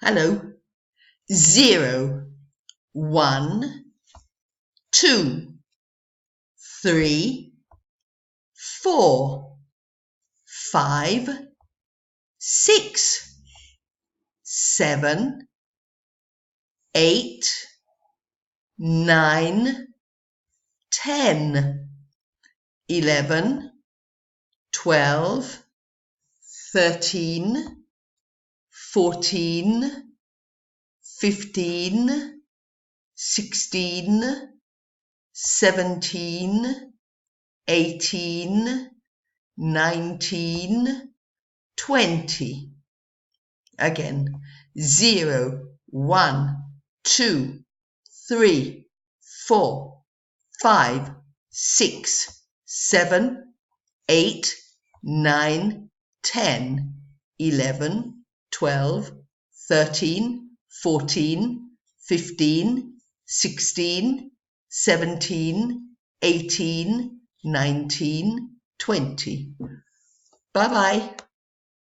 Hello. 0, 1, 2, 3, 4, 5, 6, 7, 8, 9, 10, 11, 12, 13, 14, 15, 16, 17, 18, 19, 20. Again, 0, 1, 2, 3, 4, 5, 6, 7, 8, 9, 10, 11, 12, 13, 14, 15, 16, 17, 18, 19, 20. Bye-bye.